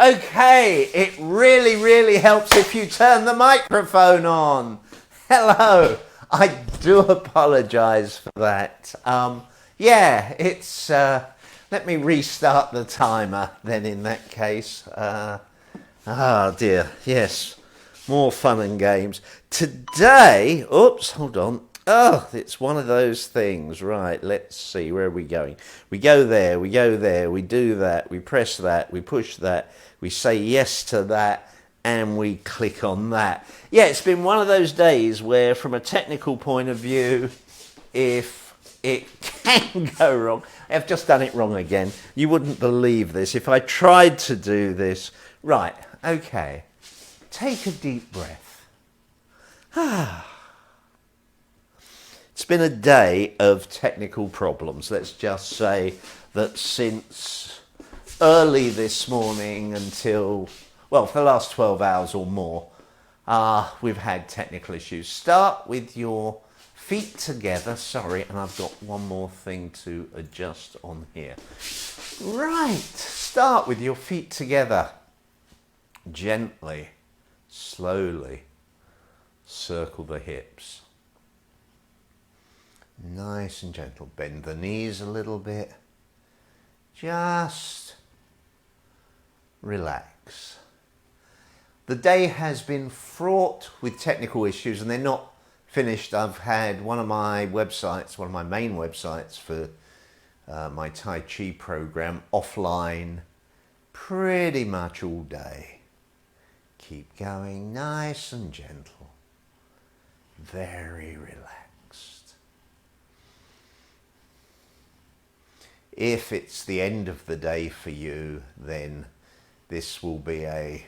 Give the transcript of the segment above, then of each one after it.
Okay, it really, really helps if you turn the microphone on. Hello, I do apologise for that. Yeah, it's, let me restart the timer then in that case. Oh dear, yes, more fun and games. Today, oops, hold on. Oh, it's one of those things. Right, let's see, where are we going? We go there, we do that, we press that, we push that, we say yes to that, and we click on that. Yeah, it's been one of those days where, from a technical point of view, if it can go wrong, I've just done it wrong again. You wouldn't believe this if I tried to do this. Right, okay, take a deep breath. It's been a day of technical problems. Let's just say that since early this morning until, well, for the last 12 hours or more, we've had technical issues. Start with your feet together. Sorry, and I've got one more thing to adjust on here. Right, start with your feet together. Gently, slowly, circle the hips. Nice and gentle. Bend the knees a little bit. Just relax. The day has been fraught with technical issues, and they're not finished. I've had one of my main websites for my Tai Chi program offline pretty much all day. Keep going, nice and gentle. Very relaxed. If it's the end of the day for you, then this will be a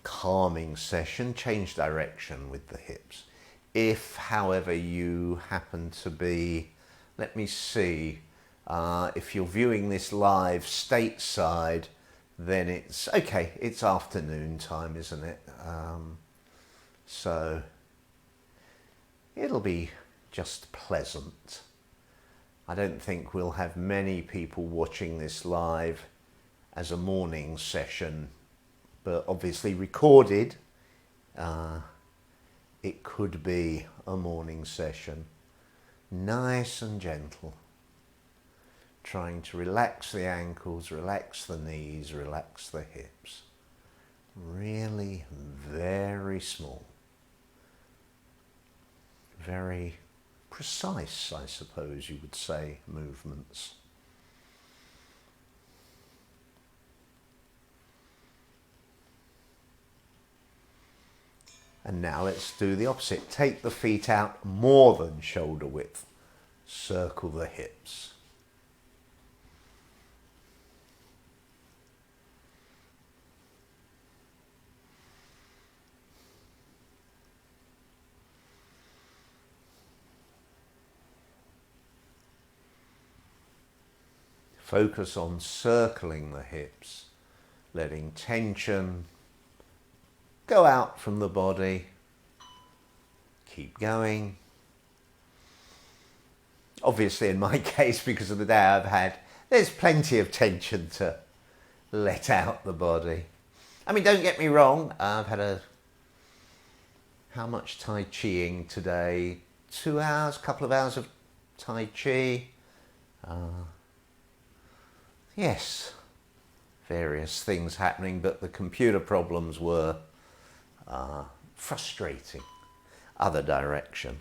calming session. Change direction with the hips. If, however, you happen to be, let me see, if you're viewing this live stateside, then it's okay, it's afternoon time, isn't it? So it'll be just pleasant. I don't think we'll have many people watching this live as a morning session, but obviously recorded, it could be a morning session. Nice and gentle. Trying to relax the ankles, relax the knees, relax the hips. Really very small. Very precise, I suppose you would say, movements. And now let's do the opposite. Take the feet out more than shoulder width. Circle the hips. Focus on circling the hips, letting tension go out from the body. Keep going. Obviously, in my case, because of the day I've had, there's plenty of tension to let out the body. I mean, don't get me wrong, I've had how much Tai Chi-ing today? 2 hours, couple of hours of Tai Chi. Yes, various things happening, but the computer problems were frustrating. Other direction.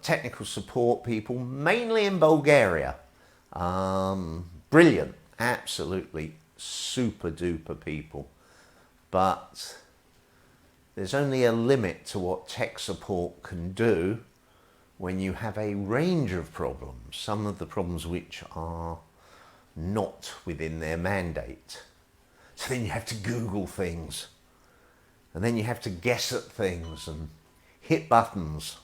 Technical support people, mainly in Bulgaria. Brilliant, absolutely super duper people. But there's only a limit to what tech support can do when you have a range of problems. Some of the problems which are not within their mandate. So then you have to Google things, and then you have to guess at things and hit buttons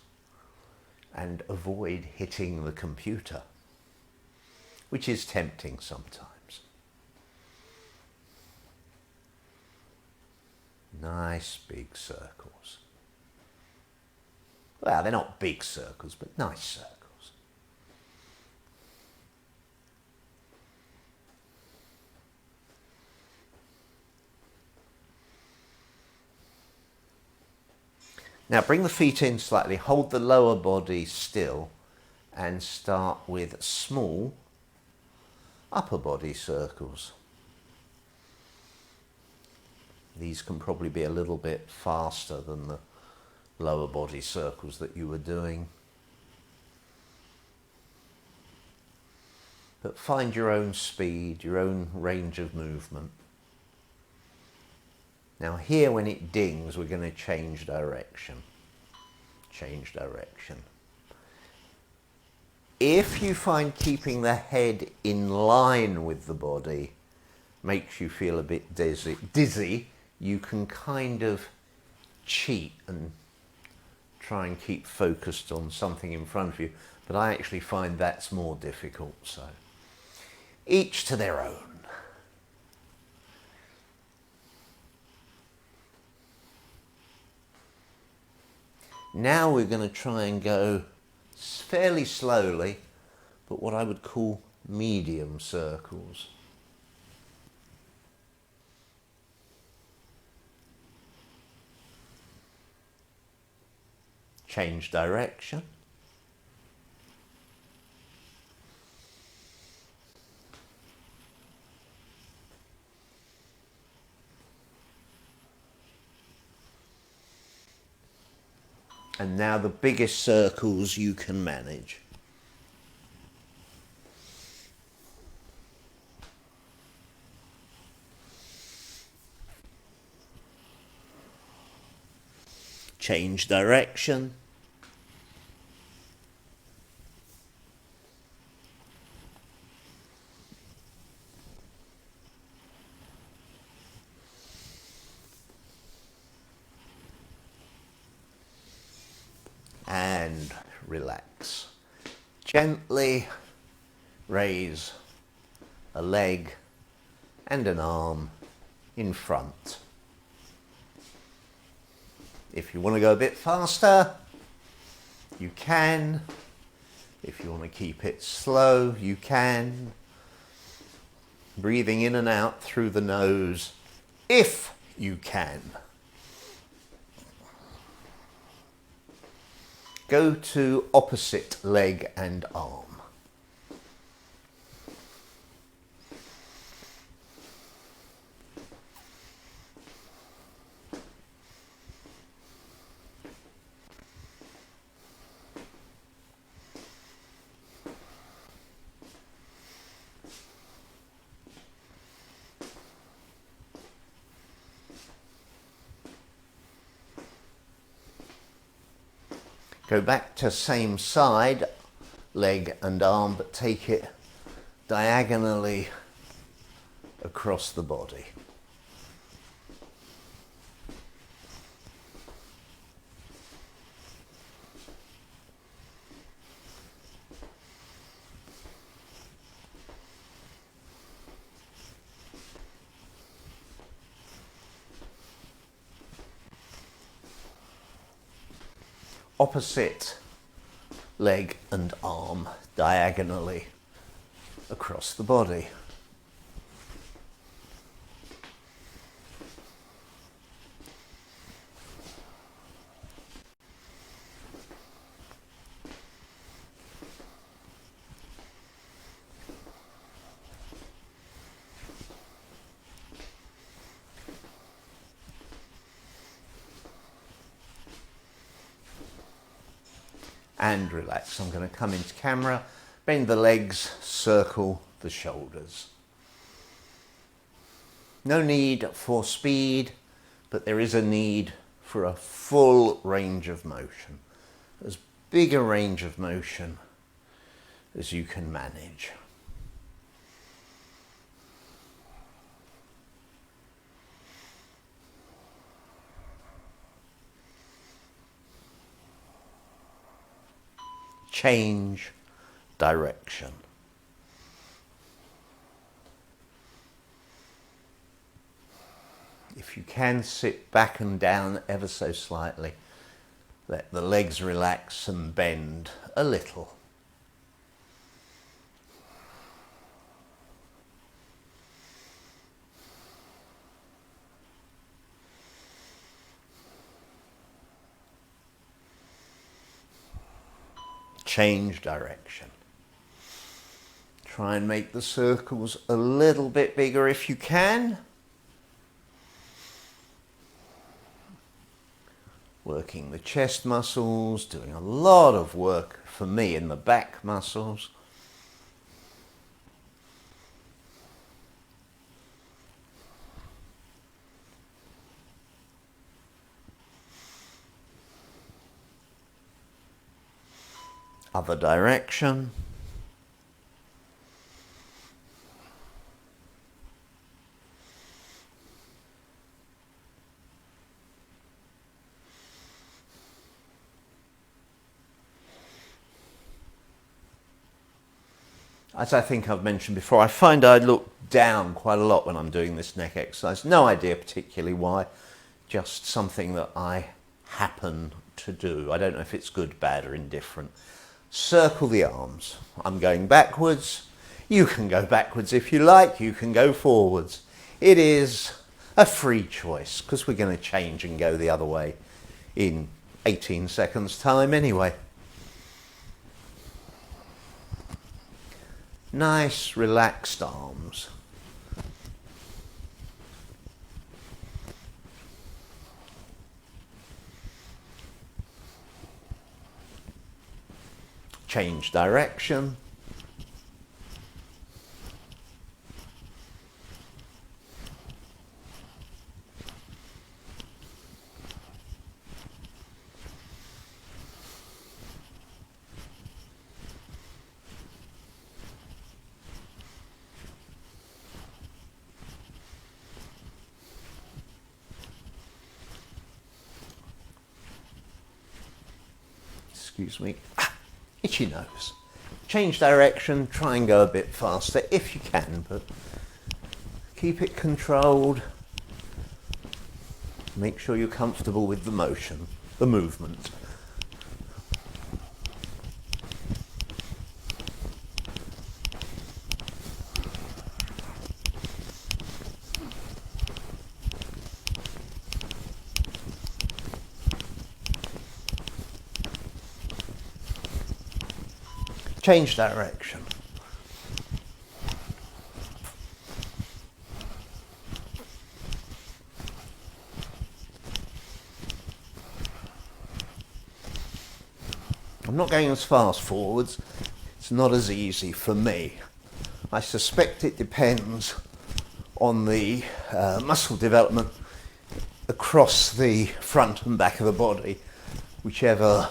and avoid hitting the computer, which is tempting sometimes. Nice big circles. Well, they're not big circles, but nice circles. Now bring the feet in slightly, hold the lower body still, and start with small upper body circles. These can probably be a little bit faster than the lower body circles that you were doing. But find your own speed, your own range of movement. Now here, when it dings, we're going to change direction. Change direction. If you find keeping the head in line with the body makes you feel a bit dizzy, you can kind of cheat and try and keep focused on something in front of you. But I actually find that's more difficult, so each to their own. Now we're going to try and go fairly slowly, but what I would call medium circles. Change direction. And now the biggest circles you can manage. Change direction. And relax. Gently raise a leg and an arm in front. If you want to go a bit faster, you can. If you want to keep it slow, you can. Breathing in and out through the nose, if you can. Go to opposite leg and arm. Go back to same side, leg and arm, but take it diagonally across the body. Opposite leg and arm diagonally across the body. And relax. I'm going to come into camera, bend the legs, circle the shoulders. No need for speed, but there is a need for a full range of motion. As big a range of motion as you can manage. Change direction. If you can, sit back and down ever so slightly. Let the legs relax and bend a little. change direction. Try and make the circles a little bit bigger if you can. Working the chest muscles, doing a lot of work for me in the back muscles. Other direction. As I think I've mentioned before, I find I look down quite a lot when I'm doing this neck exercise. No idea particularly why, just something that I happen to do. I don't know if it's good, bad or indifferent. Circle the arms. I'm going backwards. You can go backwards if you like. You can go forwards. It is a free choice because we're going to change and go the other way in 18 seconds time anyway. Nice relaxed arms. Change direction. Excuse me. Itchy nose. Change direction, try and go a bit faster if you can, but keep it controlled. Make sure you're comfortable with the motion, the movement. Change direction. I'm not going as fast forwards. It's not as easy for me. I suspect it depends on the muscle development across the front and back of the body, whichever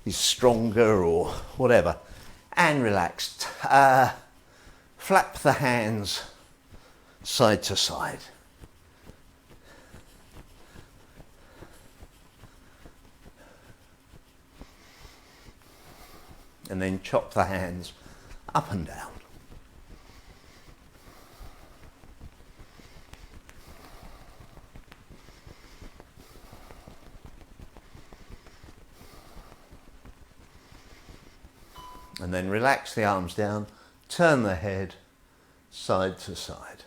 is stronger or whatever. And relaxed. Flap the hands side to side. And then chop the hands up and down. And then relax the arms down, turn the head side to side.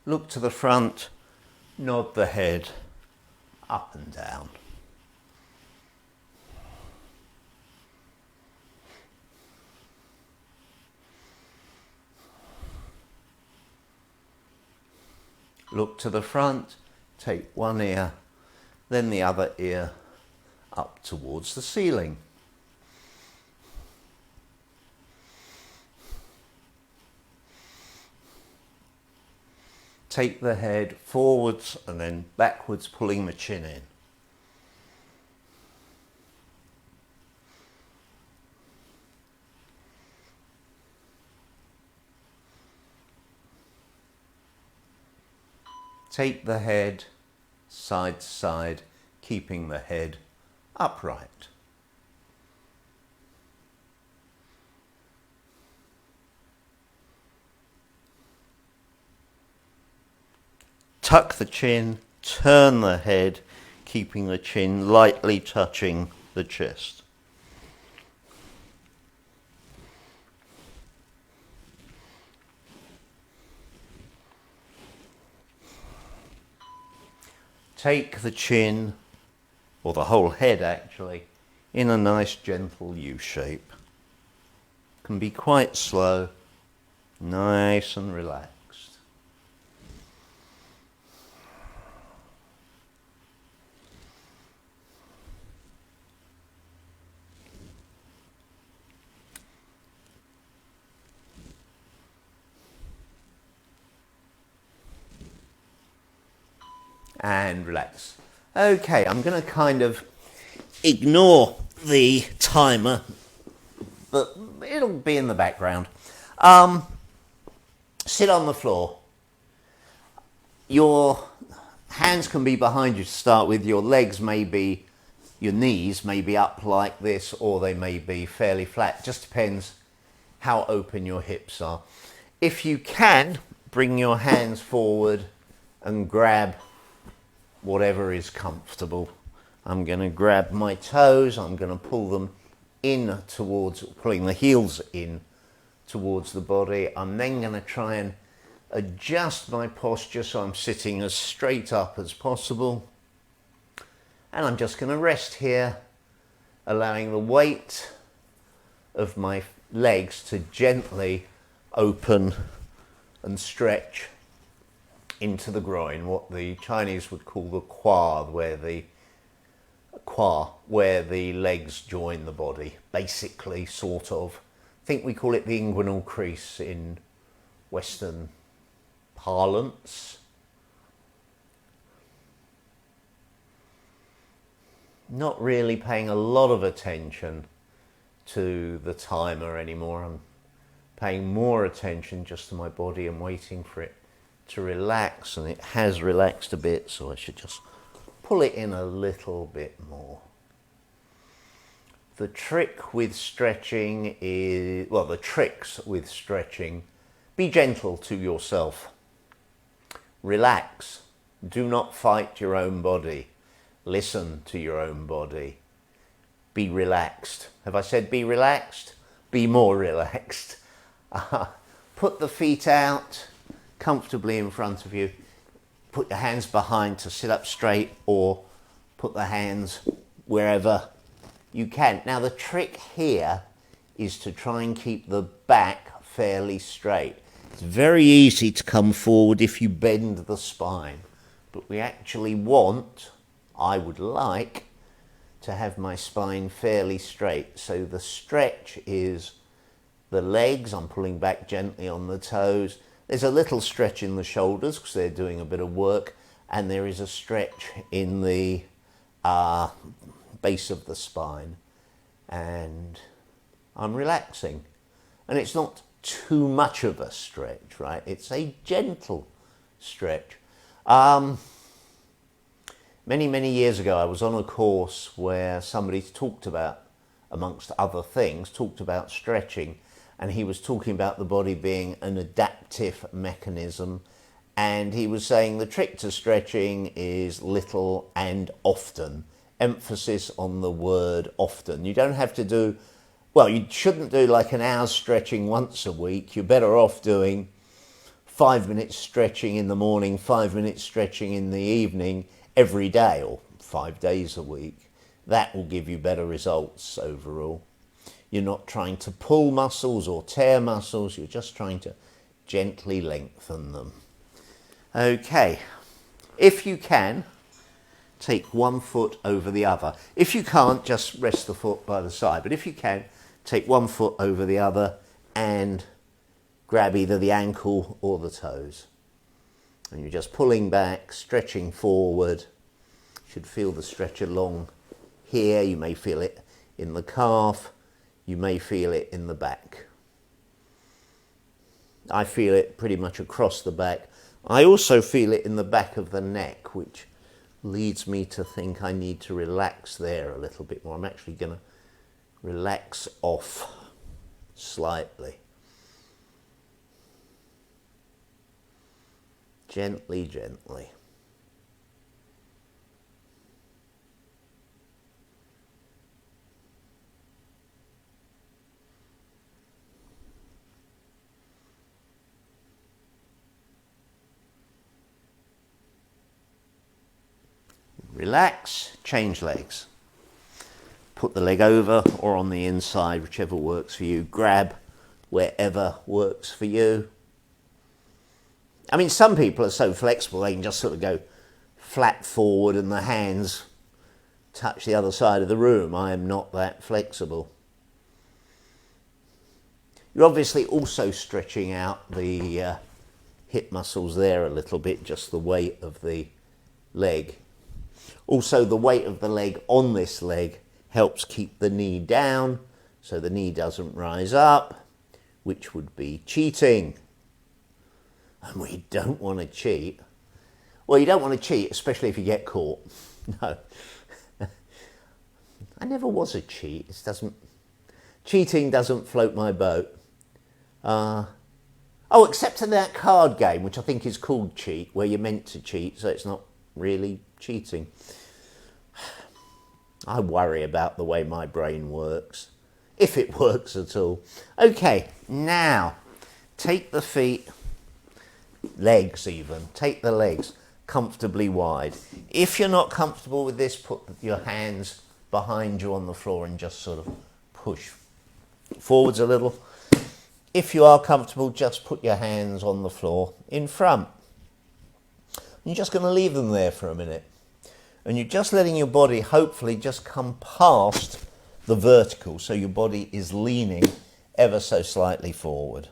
Look to the front, nod the head up and down. Look to the front, take one ear, then the other ear up towards the ceiling. Take the head forwards and then backwards, pulling the chin in. Take the head side to side, keeping the head upright. Tuck the chin, turn the head, keeping the chin lightly touching the chest. take the chin, or the whole head actually, in a nice gentle U shape. Can be quite slow, nice and relaxed. And relax. Okay, I'm going to kind of ignore the timer, but it'll be in the background. Sit on the floor. Your hands can be behind you to start with. Your legs may be, your knees may be up like this, or they may be fairly flat. Just depends how open your hips are. If you can, bring your hands forward and grab whatever is comfortable. I'm going to grab my toes, I'm going to pull them in towards, pulling the heels in towards the body. I'm then going to try and adjust my posture so I'm sitting as straight up as possible. And I'm just going to rest here, allowing the weight of my legs to gently open and stretch into the groin, what the Chinese would call the quad, where the legs join the body, basically, sort of. I think we call it the inguinal crease in Western parlance. Not really paying a lot of attention to the timer anymore. I'm paying more attention just to my body and waiting for it to relax, and it has relaxed a bit, so I should just pull it in a little bit more. The trick with stretching is, well, the tricks with stretching, be gentle to yourself. Relax. Do not fight your own body. Listen to your own body. Be relaxed. Have I said be relaxed? Be more relaxed. Put the feet out comfortably in front of you. Put your hands behind to sit up straight, or put the hands wherever you can. Now the trick here is to try and keep the back fairly straight. It's very easy to come forward if you bend the spine, but we actually want, I would like, to have my spine fairly straight. So the stretch is the legs, I'm pulling back gently on the toes. There's a little stretch in the shoulders because they're doing a bit of work, and there is a stretch in the base of the spine, and I'm relaxing. And it's not too much of a stretch, right? It's a gentle stretch. Many, many years ago, I was on a course where somebody talked about, amongst other things, talked about stretching, and he was talking about the body being an adaptive mechanism, and he was saying the trick to stretching is little and often. Emphasis on the word often. You don't have to do, well, you shouldn't do like an hour's stretching once a week. You're better off doing 5 minutes stretching in the morning, 5 minutes stretching in the evening every day, or 5 days a week. That will give you better results overall. You're not trying to pull muscles or tear muscles, you're just trying to gently lengthen them. Okay, if you can, take one foot over the other. If you can't, just rest the foot by the side. But if you can, take one foot over the other and grab either the ankle or the toes. And you're just pulling back, stretching forward. You should feel the stretch along here. You may feel it in the calf. You may feel it in the back. I feel it pretty much across the back. I also feel it in the back of the neck, which leads me to think I need to relax there a little bit more. I'm actually going to relax off slightly. Gently, gently. Relax, change legs. Put the leg over or on the inside, whichever works for you. Grab wherever works for you. I mean, some people are so flexible they can just sort of go flat forward and the hands touch the other side of the room. I am not that flexible. You're obviously also stretching out the hip muscles there a little bit, just the weight of the leg. Also, the weight of the leg on this leg helps keep the knee down, so the knee doesn't rise up, which would be cheating. And we don't want to cheat. Well, you don't want to cheat, especially if you get caught. No. I never was a cheat. Cheating doesn't float my boat. Except in that card game, which I think is called Cheat, where you're meant to cheat, so it's not really cheating. I worry about the way my brain works, if it works at all. Okay, now, take the feet, legs even, take the legs comfortably wide. If you're not comfortable with this, put your hands behind you on the floor and just sort of push forwards a little. If you are comfortable, just put your hands on the floor in front. You're just going to leave them there for a minute. And you're just letting your body hopefully just come past the vertical, so your body is leaning ever so slightly forward.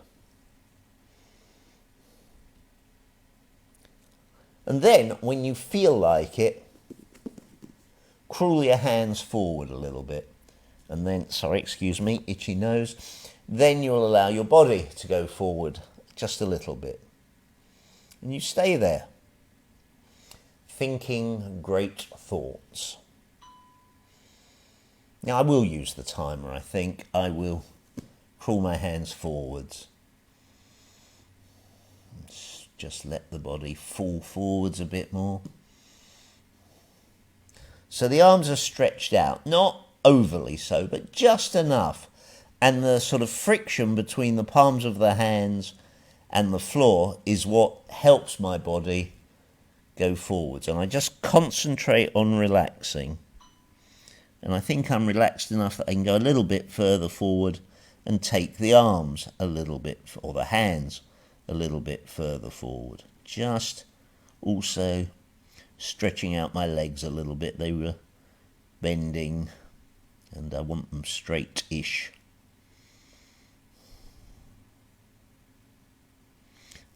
And then, when you feel like it, crawl your hands forward a little bit. And then, itchy nose. Then you'll allow your body to go forward just a little bit. And you stay there, thinking great thoughts. Now, I will use the timer, I think. I will crawl my hands forwards. Just let the body fall forwards a bit more. So the arms are stretched out, not overly so, but just enough. And the sort of friction between the palms of the hands and the floor is what helps my body go forwards. And I just concentrate on relaxing. And I think I'm relaxed enough that I can go a little bit further forward and take the arms a little bit, or the hands a little bit further forward. Just also stretching out my legs a little bit. They were bending and I want them straight-ish.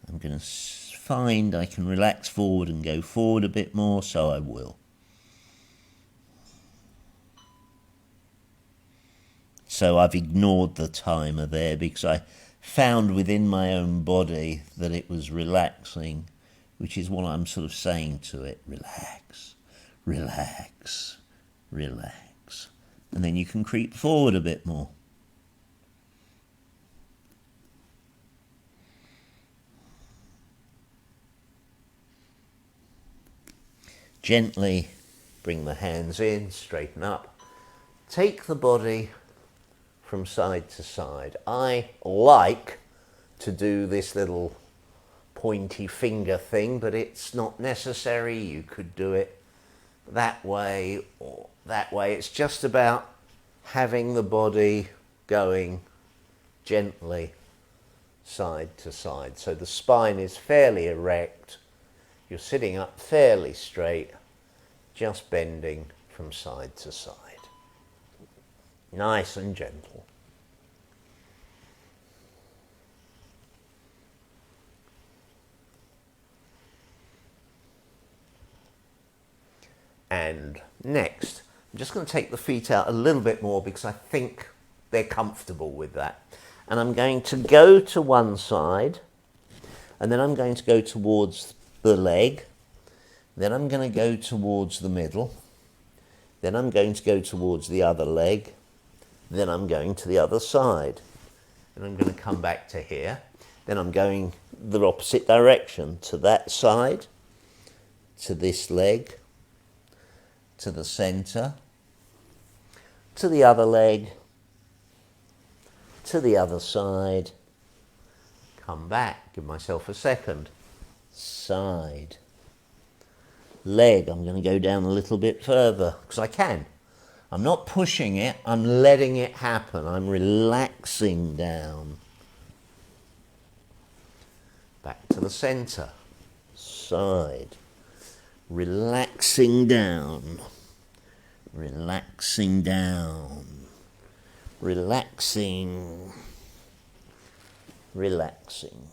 I'm going to find I can relax forward and go forward a bit more, so I will. So I've ignored the timer there because I found within my own body that it was relaxing, which is what I'm sort of saying to it. Relax, relax, relax. And then you can creep forward a bit more. Gently bring the hands in, straighten up. Take the body from side to side. I like to do this little pointy finger thing, but it's not necessary. You could do it that way or that way. It's just about having the body going gently side to side. So the spine is fairly erect. You're sitting up fairly straight, just bending from side to side. Nice and gentle. And next, I'm just going to take the feet out a little bit more because I think they're comfortable with that. And I'm going to go to one side, and then I'm going to go towards the leg, then I'm going to go towards the middle, then I'm going to go towards the other leg, then I'm going to the other side, and I'm going to come back to here, then I'm going the opposite direction, to that side, to this leg, to the centre, to the other leg, to the other side, come back, give myself a second, side, leg. I'm going to go down a little bit further because I can. I'm not pushing it, I'm letting it happen. I'm relaxing down. Back to the center. Side. Relaxing down. Relaxing down. Relaxing. Relaxing.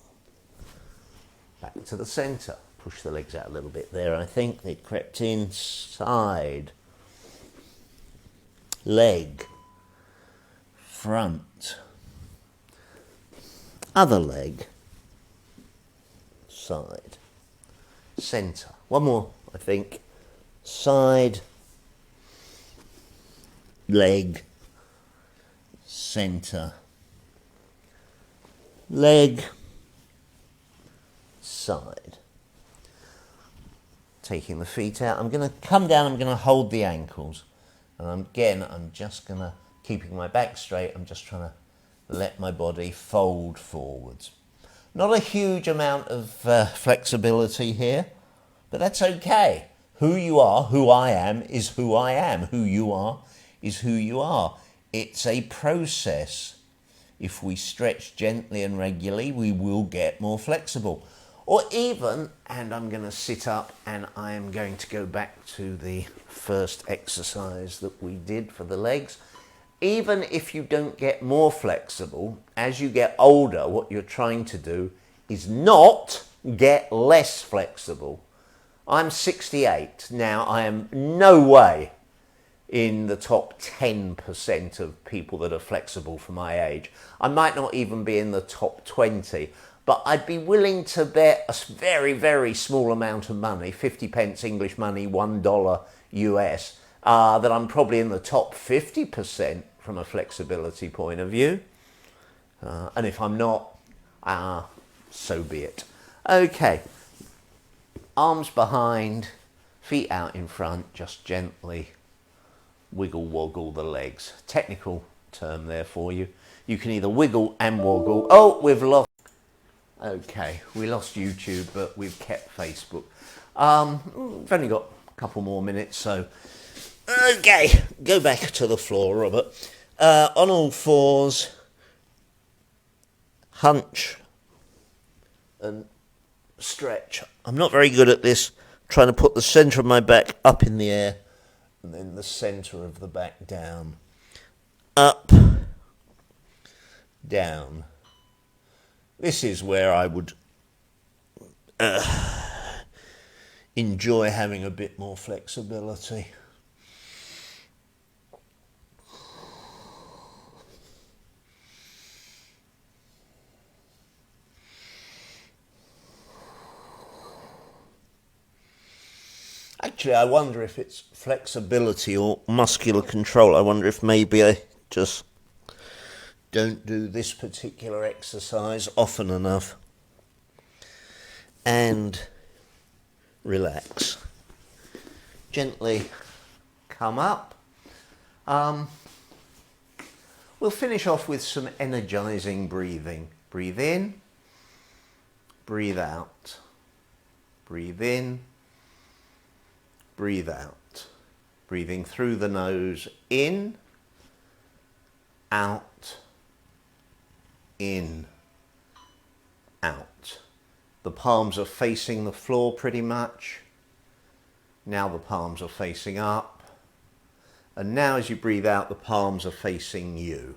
Back to the center. Push the legs out a little bit there. I think they crept in. Side. Leg. Front. Other leg. Side. Center. One more, I think. Side. Leg. Center. Leg. Side. Taking the feet out. I'm going to come down, I'm going to hold the ankles. And again, I'm just going to, keeping my back straight, I'm just trying to let my body fold forwards. Not a huge amount of flexibility here, but that's okay. Who you are, who I am, is who I am. Who you are is who you are. It's a process. If we stretch gently and regularly, we will get more flexible. Or even, and I'm going to sit up and I am going to go back to the first exercise that we did for the legs. Even if you don't get more flexible, as you get older, what you're trying to do is not get less flexible. I'm 68. Now, I am no way in the top 10% of people that are flexible for my age. I might not even be in the top 20, but I'd be willing to bet a very, very small amount of money, 50 pence English money, $1 US, that I'm probably in the top 50% from a flexibility point of view. And if I'm not, so be it. Okay, arms behind, feet out in front, just gently wiggle woggle the legs. Technical term there for you. You can either wiggle and woggle. Oh, we've lost. Okay, we lost YouTube, but we've kept Facebook. We've only got a couple more minutes, so okay, go back to the floor, Robert. On all fours, hunch and stretch. I'm not very good at this, trying to put the centre of my back up in the air and then the centre of the back down. Up, down. This is where I would enjoy having a bit more flexibility. Actually, I wonder if it's flexibility or muscular control. I wonder if maybe I just don't do this particular exercise often enough. And relax. Gently come up. We'll finish off with some energizing breathing. Breathe in, breathe out. Breathe in, breathe out. Breathing through the nose, in, out, in, out. The palms are facing the floor pretty much. Now the palms are facing up. And now as you breathe out, the palms are facing you.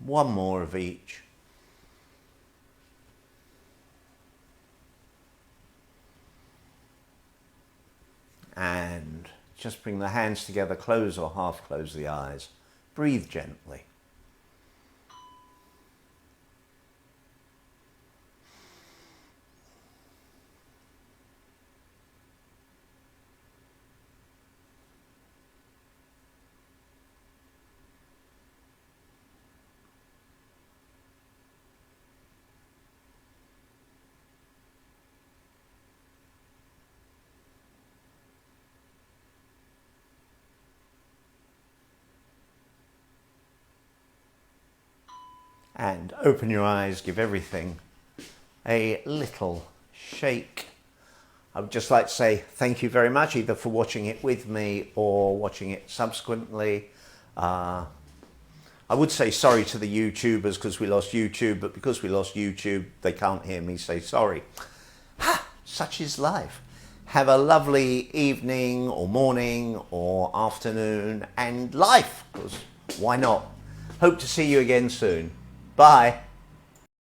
One more of each. And just bring the hands together, close or half close the eyes. Breathe gently. and open your eyes, give everything a little shake. I would just like to say thank you very much, either for watching it with me or watching it subsequently. I would say sorry to the YouTubers because we lost YouTube, but because we lost YouTube, they can't hear me say sorry. Such is life. Have a lovely evening or morning or afternoon and life, because why not? Hope to see you again soon. Bye.